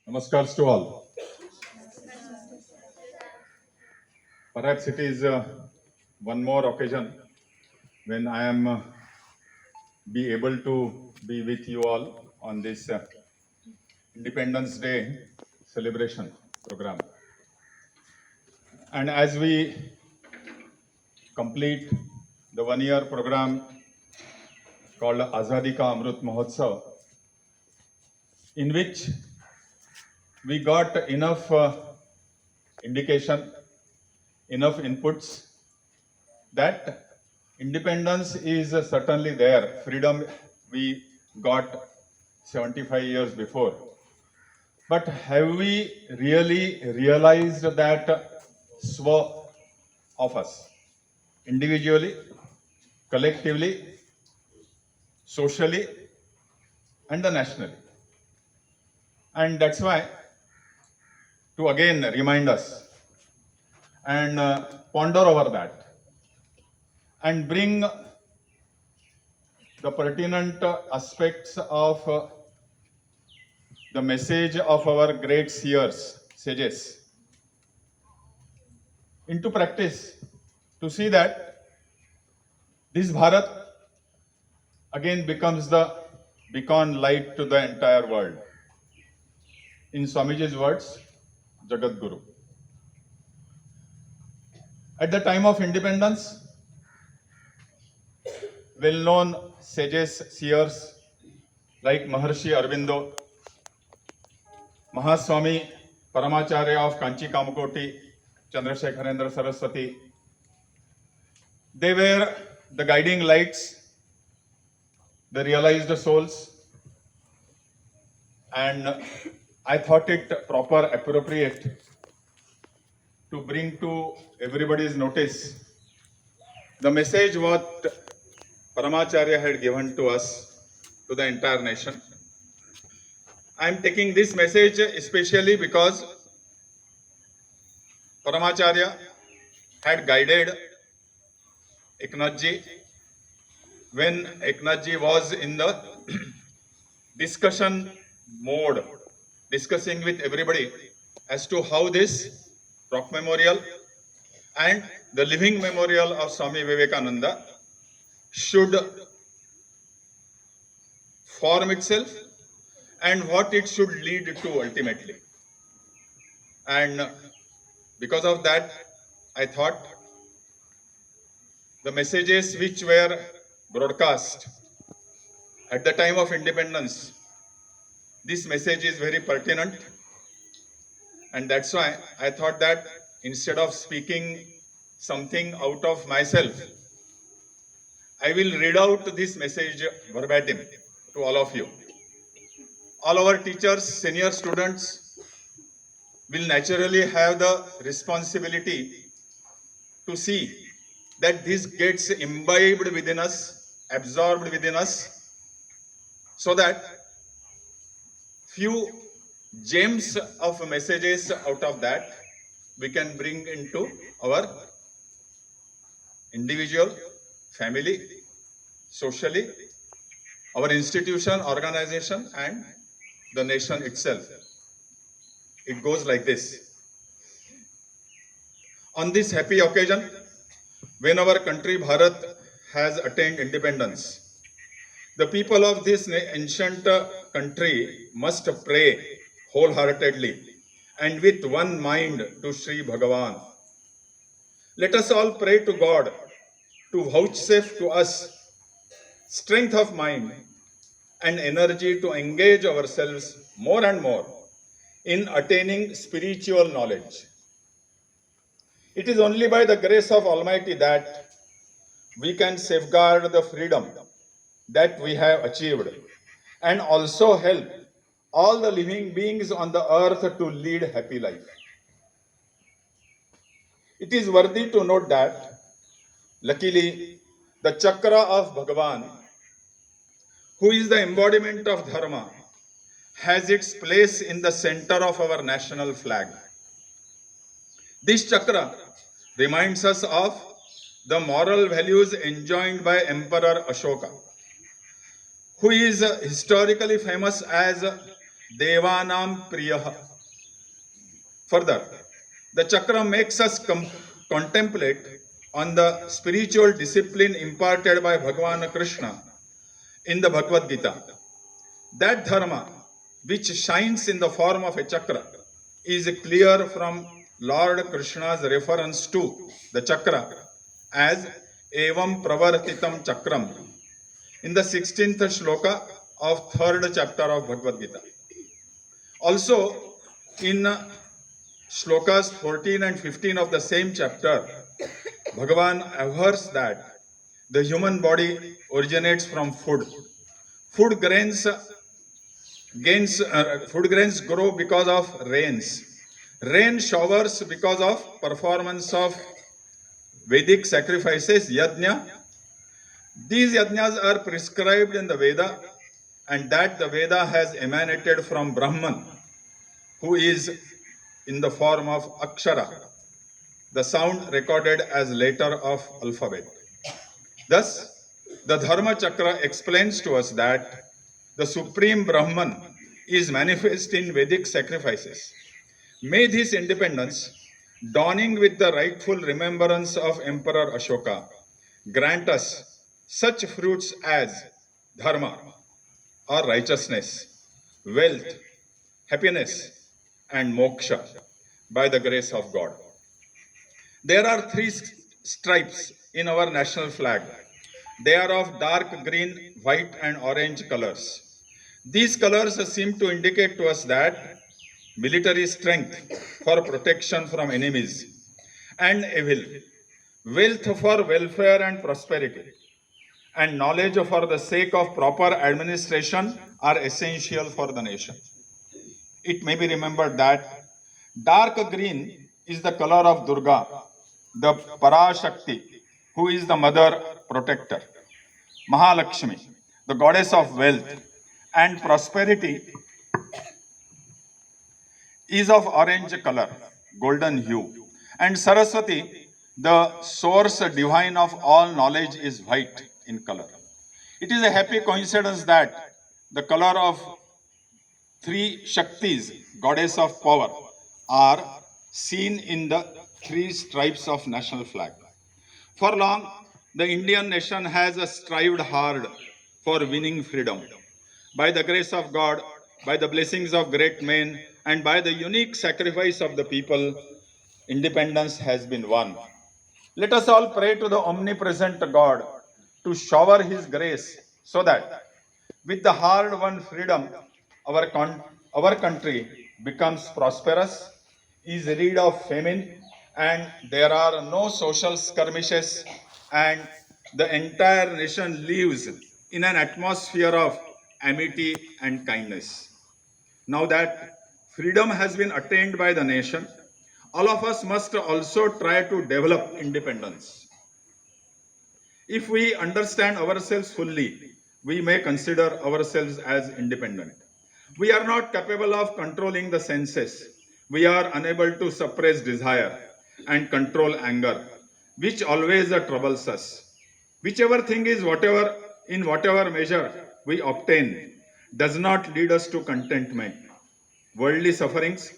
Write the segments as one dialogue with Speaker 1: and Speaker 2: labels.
Speaker 1: Namaskars to all. Perhaps it is one more occasion when I am be able to be with you all on this Independence Day celebration program. And as we complete the one-year program called Azadi Ka Amrut Mahotsav, in which we got enough indication, enough inputs that independence is certainly there. Freedom we got 75 years before. But have we really realized that swa of us, individually, collectively, socially, and nationally? And that's why, to again remind us and ponder over that and bring the pertinent aspects of the message of our great seers, sages, into practice to see that this Bharat again becomes the beacon light to the entire world. In Swamiji's words, Jagat Guru. At the time of independence, well-known sages, seers like Maharshi Aurobindo, Mahaswami Paramacharya of Kanchi Kamakoti, Chandrasekharendra Saraswati, they were the guiding lights, the realized souls, and I thought it proper, appropriate to bring to everybody's notice the message what Paramacharya had given to us, to the entire nation. I am taking this message especially because Paramacharya had guided Eknathji when Eknathji was in the discussion mode, discussing with everybody as to how this rock memorial and the living memorial of Swami Vivekananda should form itself and what it should lead to ultimately. And because of that, I thought the messages which were broadcast at the time of independence, this message is very pertinent, and that's why I thought that instead of speaking something out of myself, I will read out this message verbatim to all of you. All our teachers, senior students will naturally have the responsibility to see that this gets imbibed within us, absorbed within us, so that few gems of messages out of that we can bring into our individual, family, socially, our institution, organization, and the nation itself. It goes like this. On this happy occasion, when our country Bharat has attained independence, the people of this ancient country must pray wholeheartedly and with one mind to Sri Bhagavan. Let us all pray to God to vouchsafe to us strength of mind and energy to engage ourselves more and more in attaining spiritual knowledge. It is only by the grace of Almighty that we can safeguard the freedom that we have achieved and also help all the living beings on the earth to lead happy life. It is worthy to note that, luckily, the chakra of Bhagavan, who is the embodiment of Dharma, has its place in the center of our national flag. This chakra reminds us of the moral values enjoined by Emperor Ashoka, who is historically famous as Devanam Priyah. Further, the chakra makes us contemplate on the spiritual discipline imparted by Bhagavan Krishna in the Bhagavad Gita. That dharma, which shines in the form of a chakra, is clear from Lord Krishna's reference to the chakra as Evam Pravartitam Chakram in the 16th shloka of 3rd chapter of Bhagavad Gita. Also, in shlokas 14 and 15 of the same chapter, Bhagavan avers that the human body originates from food. Food grains food grains grow because of rains. Rain showers because of performance of Vedic sacrifices, yajna. These yajnas are prescribed in the Veda, and that the Veda has emanated from Brahman, who is in the form of Akshara, the sound recorded as letter of alphabet. Thus, the Dharma Chakra explains to us that the Supreme Brahman is manifest in Vedic sacrifices. May this independence, dawning with the rightful remembrance of Emperor Ashoka, grant us such fruits as dharma or righteousness, wealth, happiness, and moksha by the grace of God. There are three stripes in our national flag. They are of dark green, white, and orange colors. These colors seem to indicate to us that military strength for protection from enemies and evil, wealth for welfare and prosperity, and knowledge for the sake of proper administration are essential for the nation. It may be remembered that dark green is the color of Durga, the Parashakti, who is the mother protector. Mahalakshmi, the goddess of wealth and prosperity, is of orange color, golden hue. And Saraswati, the source divine of all knowledge, is white in color. It is a happy coincidence that the color of three Shaktis, goddess of power, are seen in the three stripes of national flag. For long, the Indian nation has strived hard for winning freedom. By the grace of God, by the blessings of great men, and by the unique sacrifice of the people, independence has been won. Let us all pray to the omnipresent God to shower His grace so that with the hard-won freedom, our country becomes prosperous, is rid of famine, and there are no social skirmishes, and the entire nation lives in an atmosphere of amity and kindness. Now that freedom has been attained by the nation, all of us must also try to develop independence. If we understand ourselves fully, we may consider ourselves as independent. We are not capable of controlling the senses. We are unable to suppress desire and control anger, which always troubles us. Whichever thing is whatever, in whatever measure we obtain, does not lead us to contentment. Worldly sufferings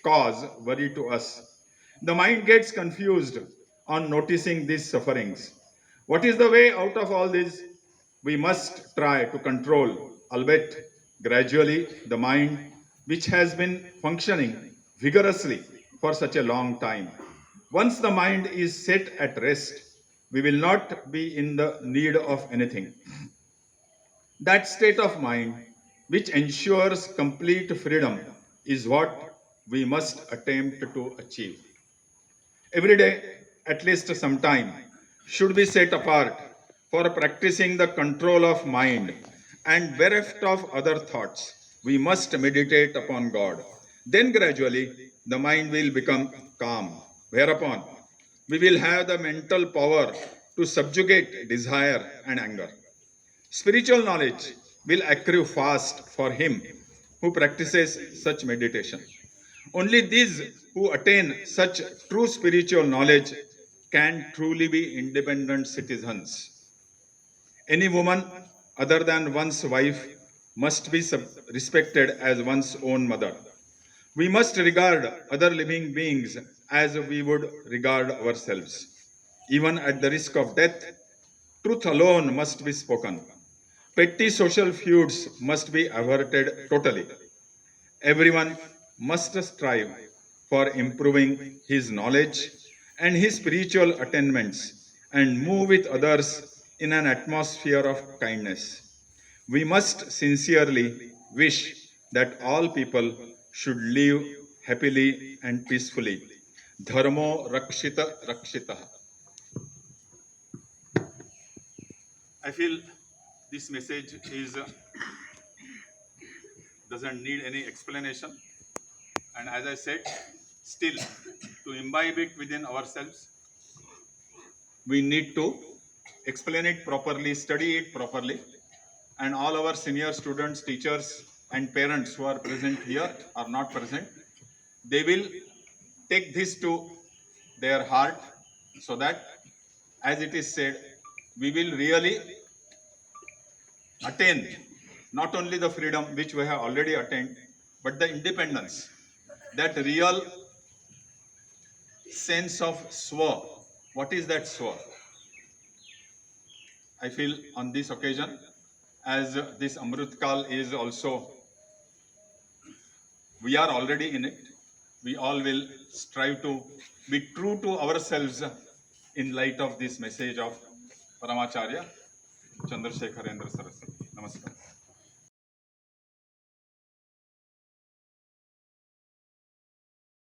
Speaker 1: cause worry to us. The mind gets confused on noticing these sufferings. What is the way out of all this? We must try to control, albeit gradually, the mind which has been functioning vigorously for such a long time. Once the mind is set at rest, we will not be in the need of anything. That state of mind which ensures complete freedom is what we must attempt to achieve. Every day, at least some time, should be set apart for practicing the control of mind, and bereft of other thoughts, we must meditate upon God. Then gradually the mind will become calm, whereupon we will have the mental power to subjugate desire and anger. Spiritual knowledge will accrue fast for him who practices such meditation. Only these who attain such true spiritual knowledge can truly be independent citizens. Any woman other than one's wife must be respected as one's own mother. We must regard other living beings as we would regard ourselves. Even at the risk of death, truth alone must be spoken. Petty social feuds must be averted totally. Everyone must strive for improving his knowledge and his spiritual attainments and move with others in an atmosphere of kindness. We must sincerely wish that all people should live happily and peacefully. Dharmo rakshita rakshita. I feel this message is doesn't need any explanation. And as I said, still to imbibe it within ourselves, we need to explain it properly, study it properly, and all our senior students, teachers, and parents who are present here or not present, they will take this to their heart so that, as it is said, we will really attain not only the freedom which we have already attained, but the independence, that real sense of swa. What is that swa? I feel on this occasion, as this Amrit Kal is also, we are already in it. We all will strive to be true to ourselves in light of this message of Paramacharya Chandrasekharendra Saraswati. Namaskar.